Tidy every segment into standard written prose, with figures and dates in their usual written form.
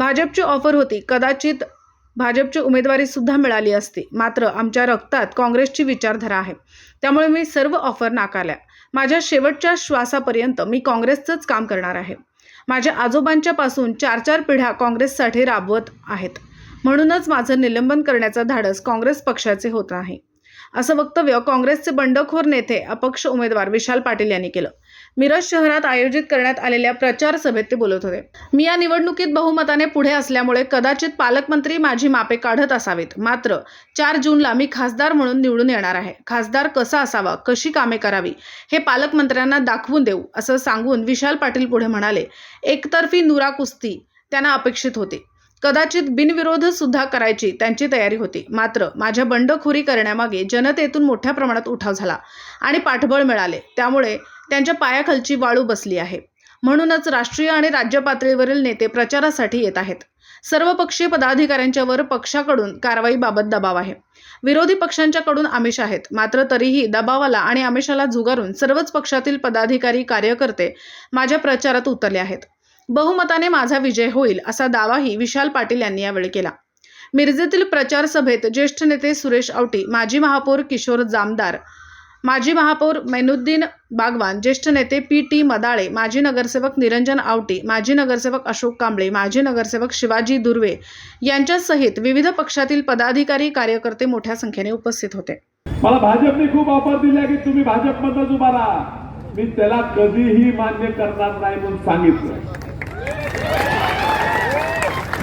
भाजपची ऑफर होती, कदाचित भाजपची उमेदवारी सुद्धा मिळाली असती, मात्र आमच्या रक्तात काँग्रेसची विचारधारा आहे, त्यामुळे मी सर्व ऑफर नाकारल्या. माझ्या शेवटच्या श्वासापर्यंत मी काँग्रेसचंच काम करणार आहे. माझ्या आजोबांच्या पासून 4 पिढ्या काँग्रेससाठी राबवत आहेत, म्हणूनच माझं निलंबन करण्याचं धाडस काँग्रेस पक्षाचे होत नाही, असं वक्तव्य काँग्रेसचे बंडखोर नेते अपक्ष उमेदवार विशाल पाटील यांनी केलं. मिरज शहरात आयोजित करण्यात आलेल्या प्रचार सभेत ते बोलत होते. मी या निवडणुकीत बहुमताने पुढे असल्यामुळे कदाचित पालकमंत्री माझी मापे काढत असावेत, मात्र 4 जूनला मी खासदार म्हणून निवडून येणार आहे. खासदार कसा असावा, कशी कामे करावी हे पालकमंत्र्यांना दाखवून देऊ, असं सांगून विशाल पाटील पुढे म्हणाले, एकतर्फी नुरा कुस्ती त्यांना अपेक्षित होती. कदाचित बिनविरोध सुद्धा करायची त्यांची तयारी होती, मात्र माझ्या बंडखोरी करण्यामागे जनतेतून मोठ्या प्रमाणात उठाव झाला आणि पाठबळ मिळाले, त्यामुळे त्यांच्या पायाखालची वाळू बसली आहे. म्हणूनच राष्ट्रीय आणि राज्य पातळीवरील नेते प्रचारासाठी येत आहेत. सर्वपक्षीय पदाधिकाऱ्यांच्यावर पक्षाकडून कारवाईबाबत दबाव आहे. विरोधी पक्षांच्याकडून आमिष आहेत, मात्र तरीही दबावाला आणि आमिषाला झुगारून सर्वच पक्षातील पदाधिकारी कार्यकर्ते माझ्या प्रचारात उतरले आहेत. बहुमताने माझा विजय होईल असा दावाही विशाल पाटील यांनी यावेळी केला. मिरजेतील प्रचार सभेत ज्येष्ठ नेते सुरेश आवटी, माजी महापौर किशोर जामदार, माजी महापौर मैनुद्दीन बागवान, ज्येष्ठ नेते PT मदाळे, माजी नगरसेवक निरंजन आवटी, माजी नगरसेवक अशोक कांबळे, माजी नगरसेवक शिवाजी दुर्वे यांच्यासहित विविध पक्षातील पदाधिकारी कार्यकर्ते मोठ्या संख्येने उपस्थित होते. मला भाजपने खूप ऑफर दिल्या की तुम्ही भाजपमधून उभा राहा, मी त्याला कधीही मान्य करणार नाही म्हणून सांगितलं.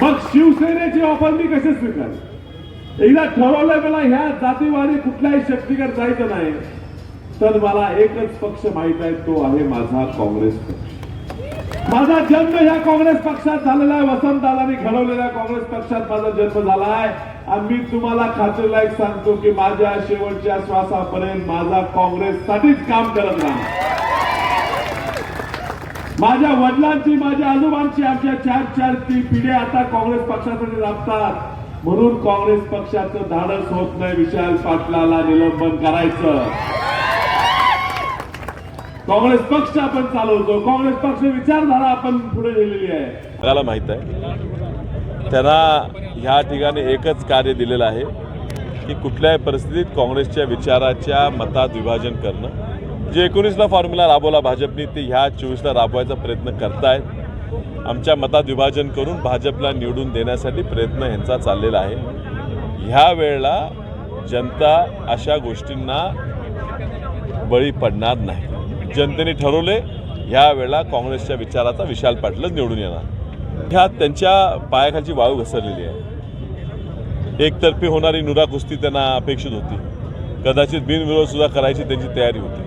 मग शिवसेनेची ऑफर मी कशी स्वीकार? एकदा ठरवलंय मला ह्या जातीवादी कुठल्याही शक्तीकडे जायचं नाही, तर मला एकच पक्ष माहित आहे, तो आहे माझा काँग्रेस पक्ष. माझा जन्म ह्या काँग्रेस पक्षात झालेला आहे. वसंतदादांनी घडवलेल्या काँग्रेस पक्षात माझा जन्म झाला आहे आणि मी तुम्हाला खात्रीलायक सांगतो की माझ्या शेवटच्या श्वासापर्यंत माझा काँग्रेससाठीच काम करत राहणार. माझ्या वडिलांची, माझ्या आजोबांची, आमच्या 4 पिढ्या आता काँग्रेस पक्षासाठी राबतात, म्हणून काँग्रेस पक्षाचं धाडस होत नाही विशाल पाटलाला निलंबन करायचं. काँग्रेस पक्ष आपण चालवतो, काँग्रेस पक्ष विचारधारा आपण पुढे नेलेली आहे. मला माहित आहे, त्यांना ह्या ठिकाणी एकच कार्य दिलेलं आहे की कुठल्याही परिस्थितीत काँग्रेसच्या विचाराच्या मतात विभाजन करणं. जे 19ला फॉर्म्युला राबवला भाजपने, ते ह्या 24ला राबवायचा प्रयत्न करतायत. आमच्या मतात विभाजन करून भाजपला निवडून देण्यासाठी प्रयत्न यांचा चाललेला आहे. ह्या वेळेला जनता अशा गोष्टींना बळी पडणार नाही. जनतेने ठरवले ह्या वेळेला काँग्रेसच्या विचाराचा विशाल पाटीलच निवडून येणार. ह्या त्यांच्या पायाखालची वाळू घसरलेली आहे. एकतर्फी होणारी नुरा कुस्ती त्यांना अपेक्षित होती, कदाचित बिनविरोध सुद्धा करायची त्यांची तयारी होती.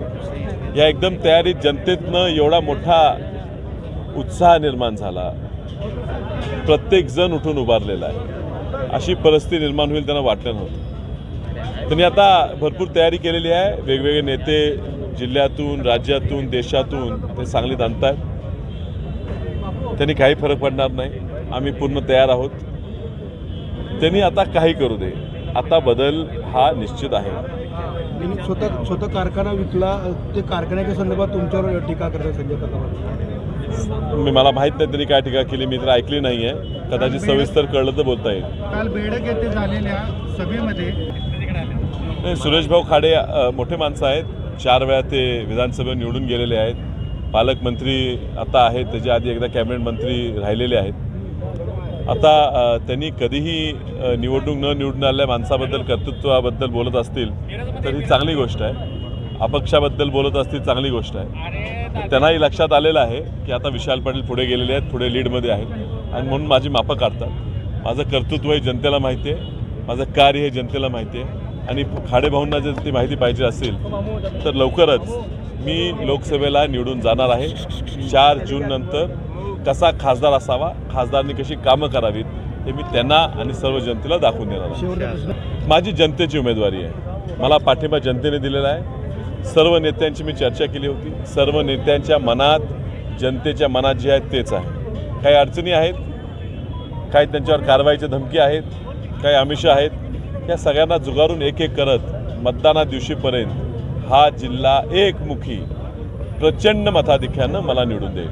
या एकदम तयारीत जनतेतनं एवढा मोठा उत्साह निर्माण झाला, प्रत्येक जण उठून उभारलेला आहे. अशी परिस्थिती निर्माण होईल त्यांना वाटलं नव्हतं. त्यांनी आता भरपूर तयारी केलेली आहे. वेगवेगळे नेते जिल्ह्यातून, राज्यातून, देशातून ते सांगलीत आणतात. त्यांनी काही फरक पडणार नाही. आम्ही पूर्ण तयार आहोत. त्यांनी आता काही करू दे, आता बदल हा निश्चित आहे. स्वतः कारखाना विकला, ते कारखान्याच्या संदर्भात तुमच्यावर टीका करतात संजय पवार. मला माहित नाही त्यांनी काय टीका केली, मी तर ऐकली नाही आहे. कदाचित सविस्तर कळलं तर बोलता येईल. काल बेडक येथे झालेल्या सभेमध्ये सुरेश भाऊ खाडे मोठे माणसं आहेत. 4 वेळा ते विधानसभेवर निवडून गेलेले आहेत. पालकमंत्री आता आहेत, त्याच्या आधी एकदा कॅबिनेट मंत्री राहिलेले आहेत. आता त्यांनी कधीही निवडणूक न निवडून आलेल्या माणसाबद्दल, कर्तृत्वाबद्दल बोलत असतील तर ही चांगली गोष्ट आहे. अपक्षाबद्दल बोलत असतील चांगली गोष्ट आहे. त्यांनाही लक्षात आलेलं आहे की आता विशाल पाटील पुढे गेलेले आहेत, पुढे लीडमध्ये आहेत आणि म्हणून माझी मापं काढतात. माझं कर्तृत्व हे जनतेला माहिती आहे, माझं कार्य हे जनतेला माहिती आहे आणि खाडे भाऊंना जर ती माहिती पाहिजे असेल तर लवकरच मी लोकसभेला निवडून जाणार आहे. 4 जून नंतर कसा खासदार असावा, खासदारनी कशी कामं करावीत हे मी त्यांना आणि सर्व जनतेला दाखवून देणार आहे. माझी जनतेची उमेदवारी आहे. मला पाठिंबा जनतेने दिलेला आहे. सर्व नेत्यांची मी चर्चा केली होती. सर्व नेत्यांच्या मनात, जनतेच्या मनात जे आहेत तेच आहे. काही अडचणी आहेत, काही त्यांच्यावर कारवाईच्या धमकी आहेत, काही आमिष आहेत. या सगळ्यांना जुगारून एक एक करत मतदाना दिवशीपर्यंत हा जिल्हा एकमुखी प्रचंड मताधिक्यानं मला निवडून देईल.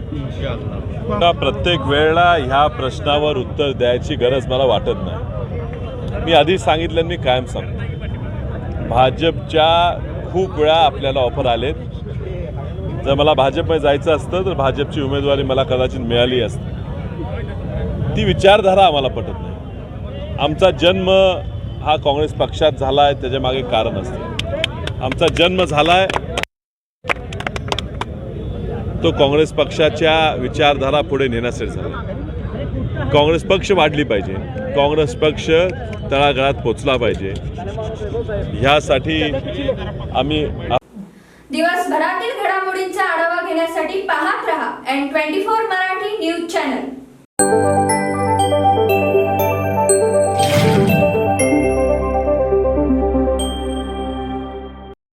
आता प्रत्येक वेळेला ह्या प्रश्नावर उत्तर द्यायची गरज मला वाटत नाही. मी आधी सांगितलं, मी कायम सांगतो, भाजपच्या खूप वेळा आपल्याला ऑफर आलेत. जर मला भाजपमध्ये जायचं असतं तर भाजपची उमेदवारी मला कदाचित मिळाली असती. ती विचारधारा आम्हाला पटत नाही. आमचा जन्म हा काँग्रेस पक्षात झाला आहे, त्याच्या मागे कारण असते. आमचा जन्म झाला आहे तो काँग्रेस पक्षाच्या विचारधारा पुढे नेण्यासाठी झाला. काँग्रेस पक्ष वाढली पाहिजे, काँग्रेस पक्ष तळागाळात पोचला पाहिजे, ह्यासाठी आम्ही दिवसभरातील घडामोडींचा आढावा घेण्यासाठी पाहत रहा N24 मराठी न्यूज चॅनल.